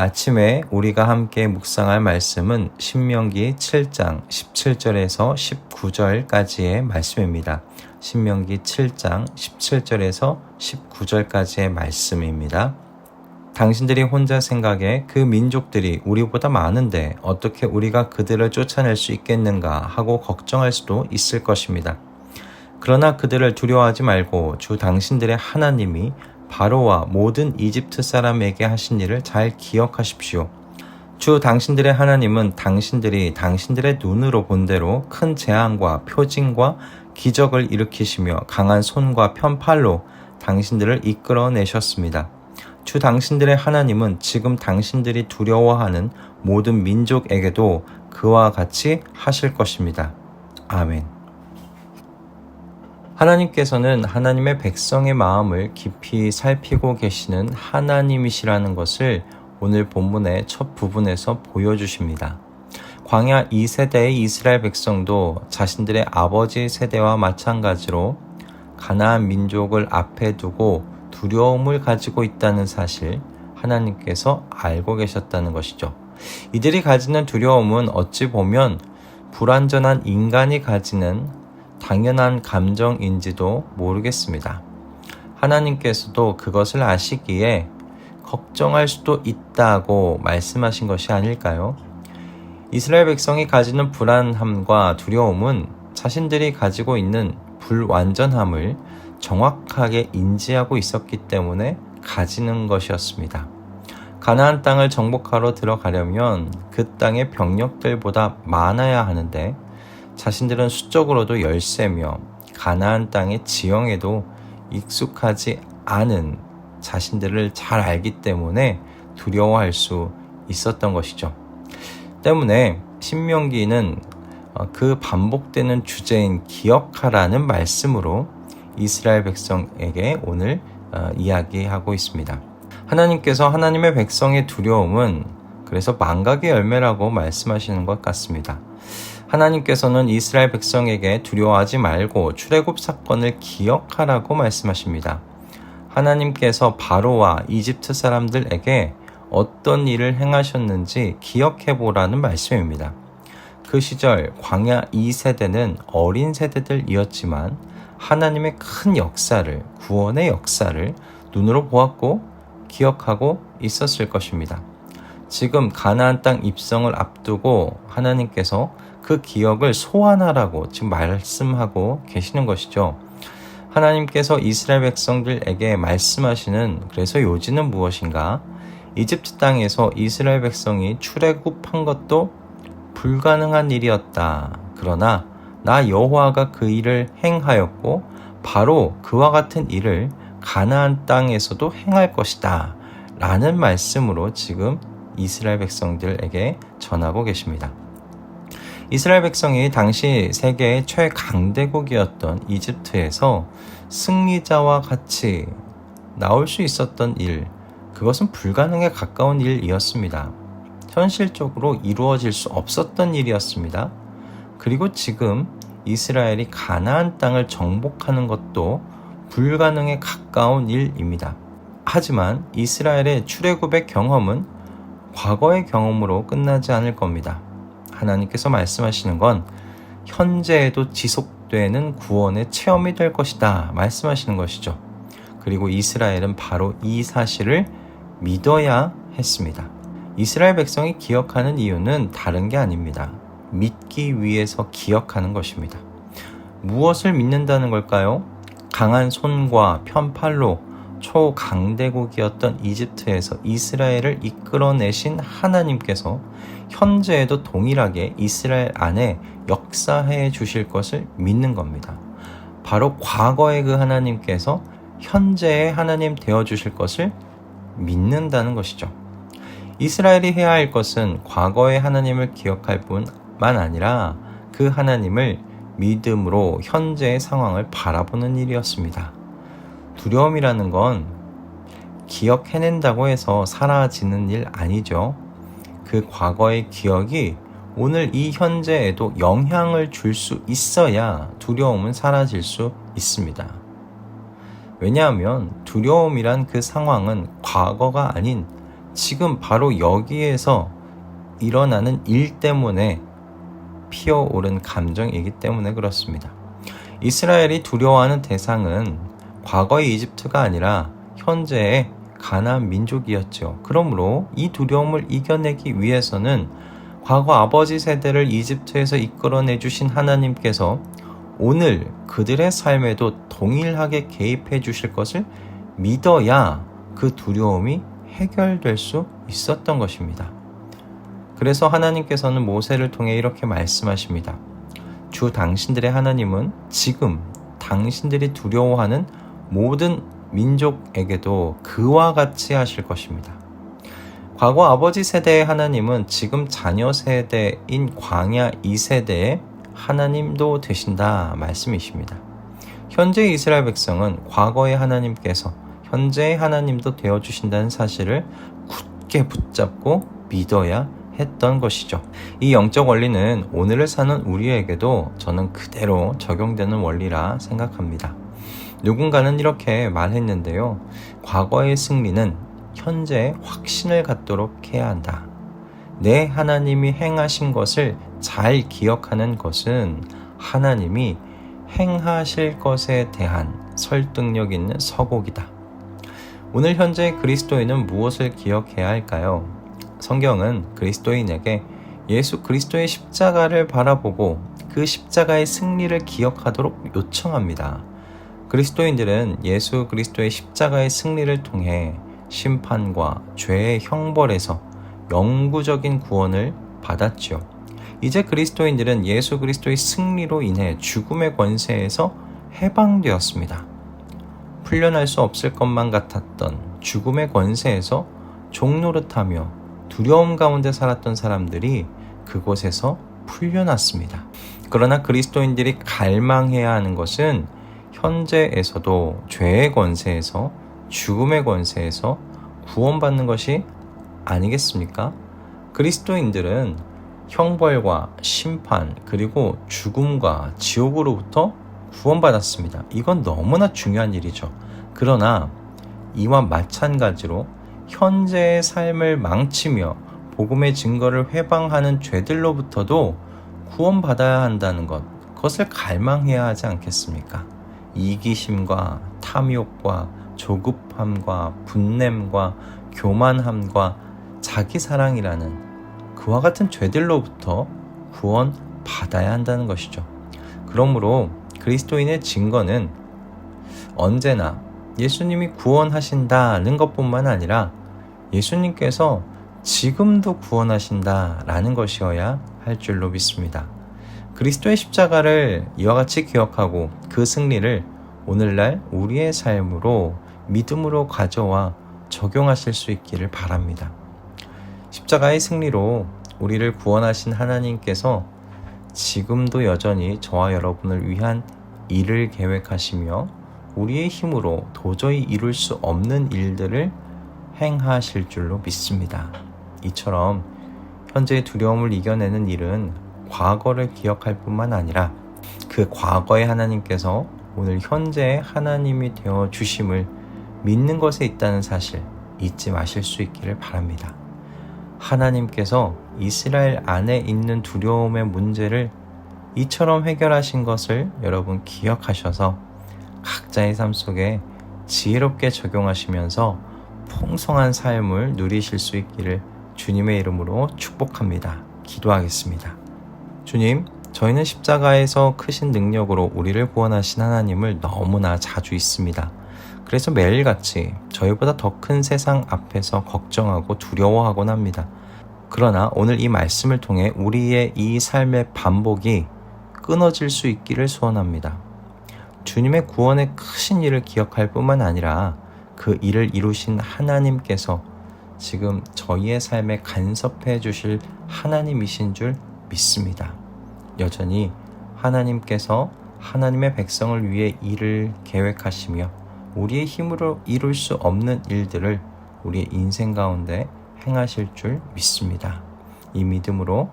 아침에 우리가 함께 묵상할 말씀은 신명기 7장 17절에서 19절까지의 말씀입니다. 신명기 7장 17절에서 19절까지의 말씀입니다. 당신들이 혼자 생각해 그 민족들이 우리보다 많은데 어떻게 우리가 그들을 쫓아낼 수 있겠는가 하고 걱정할 수도 있을 것입니다. 그러나 그들을 두려워하지 말고 주 당신들의 하나님이 바로와 모든 이집트 사람에게 하신 일을 잘 기억하십시오. 주 당신들의 하나님은 당신들이 당신들의 눈으로 본 대로 큰 재앙과 표징과 기적을 일으키시며 강한 손과 편팔로 당신들을 이끌어내셨습니다. 주 당신들의 하나님은 지금 당신들이 두려워하는 모든 민족에게도 그와 같이 하실 것입니다. 아멘. 하나님께서는 하나님의 백성의 마음을 깊이 살피고 계시는 하나님이시라는 것을 오늘 본문의 첫 부분에서 보여주십니다. 광야 2세대의 이스라엘 백성도 자신들의 아버지 세대와 마찬가지로 가나안 민족을 앞에 두고 두려움을 가지고 있다는 사실 하나님께서 알고 계셨다는 것이죠. 이들이 가지는 두려움은 어찌 보면 불완전한 인간이 가지는 당연한 감정인지도 모르겠습니다. 하나님께서도 그것을 아시기에 걱정할 수도 있다고 말씀하신 것이 아닐까요? 이스라엘 백성이 가지는 불안함과 두려움은 자신들이 가지고 있는 불완전함을 정확하게 인지하고 있었기 때문에 가지는 것이었습니다. 가나안 땅을 정복하러 들어가려면 그 땅의 병력들보다 많아야 하는데 자신들은 수적으로도 열세며 가나안 땅의 지형에도 익숙하지 않은 자신들을 잘 알기 때문에 두려워할 수 있었던 것이죠. 때문에 신명기는 그 반복되는 주제인 기억하라는 말씀으로 이스라엘 백성에게 오늘 이야기하고 있습니다. 하나님께서 하나님의 백성의 두려움은 그래서 망각의 열매라고 말씀하시는 것 같습니다. 하나님께서는 이스라엘 백성에게 두려워하지 말고 출애굽 사건을 기억하라고 말씀하십니다. 하나님께서 바로와 이집트 사람들에게 어떤 일을 행하셨는지 기억해보라는 말씀입니다. 그 시절 광야 2세대는 어린 세대들이었지만 하나님의 큰 역사를, 구원의 역사를 눈으로 보았고 기억하고 있었을 것입니다. 지금 가나안 땅 입성을 앞두고 하나님께서 그 기억을 소환하라고 지금 말씀하고 계시는 것이죠. 하나님께서 이스라엘 백성들에게 말씀하시는 그래서 요지는 무엇인가? 이집트 땅에서 이스라엘 백성이 출애굽한 것도 불가능한 일이었다. 그러나 나 여호와가 그 일을 행하였고 바로 그와 같은 일을 가나안 땅에서도 행할 것이다. 라는 말씀으로 지금 이스라엘 백성들에게 전하고 계십니다. 이스라엘 백성이 당시 세계의 최강대국이었던 이집트에서 승리자와 같이 나올 수 있었던 일, 그것은 불가능에 가까운 일이었습니다. 현실적으로 이루어질 수 없었던 일이었습니다. 그리고 지금 이스라엘이 가나안 땅을 정복하는 것도 불가능에 가까운 일입니다. 하지만 이스라엘의 출애굽의 경험은 과거의 경험으로 끝나지 않을 겁니다. 하나님께서 말씀하시는 건 현재에도 지속되는 구원의 체험이 될 것이다 말씀하시는 것이죠. 그리고 이스라엘은 바로 이 사실을 믿어야 했습니다. 이스라엘 백성이 기억하는 이유는 다른 게 아닙니다. 믿기 위해서 기억하는 것입니다. 무엇을 믿는다는 걸까요? 강한 손과 편팔로 초강대국이었던 이집트에서 이스라엘을 이끌어내신 하나님께서 현재에도 동일하게 이스라엘 안에 역사해 주실 것을 믿는 겁니다. 바로 과거의 그 하나님께서 현재의 하나님 되어 주실 것을 믿는다는 것이죠. 이스라엘이 해야 할 것은 과거의 하나님을 기억할 뿐만 아니라 그 하나님을 믿음으로 현재의 상황을 바라보는 일이었습니다. 두려움이라는 건 기억해낸다고 해서 사라지는 일 아니죠. 그 과거의 기억이 오늘 이 현재에도 영향을 줄 수 있어야 두려움은 사라질 수 있습니다. 왜냐하면 두려움이란 그 상황은 과거가 아닌 지금 바로 여기에서 일어나는 일 때문에 피어오른 감정이기 때문에 그렇습니다. 이스라엘이 두려워하는 대상은 과거의 이집트가 아니라 현재의 가나안 민족이었죠. 그러므로 이 두려움을 이겨내기 위해서는 과거 아버지 세대를 이집트에서 이끌어내 주신 하나님께서 오늘 그들의 삶에도 동일하게 개입해 주실 것을 믿어야 그 두려움이 해결될 수 있었던 것입니다. 그래서 하나님께서는 모세를 통해 이렇게 말씀하십니다. 주 당신들의 하나님은 지금 당신들이 두려워하는 모든 민족에게도 그와 같이 하실 것입니다. 과거 아버지 세대의 하나님은 지금 자녀 세대인 광야 2세대의 하나님도 되신다 말씀이십니다. 현재 이스라엘 백성은 과거의 하나님께서 현재의 하나님도 되어주신다는 사실을 굳게 붙잡고 믿어야 했던 것이죠. 이 영적 원리는 오늘을 사는 우리에게도 저는 그대로 적용되는 원리라 생각합니다. 누군가는 이렇게 말했는데요. 과거의 승리는 현재의 확신을 갖도록 해야 한다. 내 하나님이 행하신 것을 잘 기억하는 것은 하나님이 행하실 것에 대한 설득력 있는 서곡이다. 오늘 현재 그리스도인은 무엇을 기억해야 할까요? 성경은 그리스도인에게 예수 그리스도의 십자가를 바라보고 그 십자가의 승리를 기억하도록 요청합니다. 그리스도인들은 예수 그리스도의 십자가의 승리를 통해 심판과 죄의 형벌에서 영구적인 구원을 받았지요. 이제 그리스도인들은 예수 그리스도의 승리로 인해 죽음의 권세에서 해방되었습니다. 풀려날 수 없을 것만 같았던 죽음의 권세에서 종노릇하며 두려움 가운데 살았던 사람들이 그곳에서 풀려났습니다. 그러나 그리스도인들이 갈망해야 하는 것은 현재에서도 죄의 권세에서 죽음의 권세에서 구원받는 것이 아니겠습니까? 그리스도인들은 형벌과 심판 그리고 죽음과 지옥으로부터 구원받았습니다. 이건 너무나 중요한 일이죠. 그러나 이와 마찬가지로 현재의 삶을 망치며 복음의 증거를 회방하는 죄들로부터도 구원받아야 한다는 것, 그것을 갈망해야 하지 않겠습니까? 이기심과 탐욕과 조급함과 분냄과 교만함과 자기사랑이라는 그와 같은 죄들로부터 구원받아야 한다는 것이죠. 그러므로 그리스도인의 증거는 언제나 예수님이 구원하신다는 것뿐만 아니라 예수님께서 지금도 구원하신다라는 것이어야 할 줄로 믿습니다. 그리스도의 십자가를 이와 같이 기억하고 그 승리를 오늘날 우리의 삶으로 믿음으로 가져와 적용하실 수 있기를 바랍니다. 십자가의 승리로 우리를 구원하신 하나님께서 지금도 여전히 저와 여러분을 위한 일을 계획하시며 우리의 힘으로 도저히 이룰 수 없는 일들을 행하실 줄로 믿습니다. 이처럼 현재의 두려움을 이겨내는 일은 과거를 기억할 뿐만 아니라 그 과거의 하나님께서 오늘 현재의 하나님이 되어 주심을 믿는 것에 있다는 사실 잊지 마실 수 있기를 바랍니다. 하나님께서 이스라엘 안에 있는 두려움의 문제를 이처럼 해결하신 것을 여러분 기억하셔서 각자의 삶 속에 지혜롭게 적용하시면서 풍성한 삶을 누리실 수 있기를 주님의 이름으로 축복합니다. 기도하겠습니다. 주님, 저희는 십자가에서 크신 능력으로 우리를 구원하신 하나님을 너무나 자주 잊습니다. 그래서 매일같이 저희보다 더 큰 세상 앞에서 걱정하고 두려워하곤 합니다. 그러나 오늘 이 말씀을 통해 우리의 이 삶의 반복이 끊어질 수 있기를 소원합니다. 주님의 구원의 크신 일을 기억할 뿐만 아니라 그 일을 이루신 하나님께서 지금 저희의 삶에 간섭해 주실 하나님이신 줄 믿습니다. 여전히 하나님께서 하나님의 백성을 위해 일을 계획하시며 우리의 힘으로 이룰 수 없는 일들을 우리의 인생 가운데 행하실 줄 믿습니다. 이 믿음으로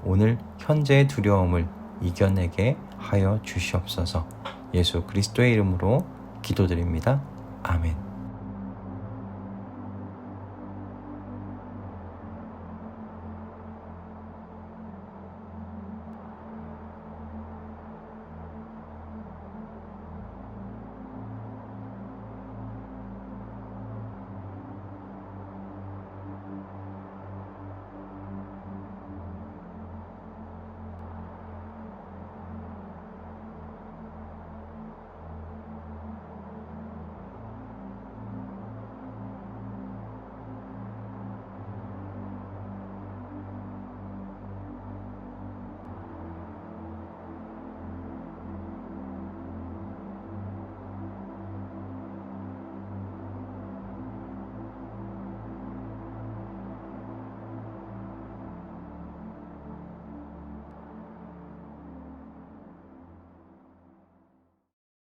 오늘 현재의 두려움을 이겨내게 하여 주시옵소서. 예수 그리스도의 이름으로 기도드립니다. 아멘.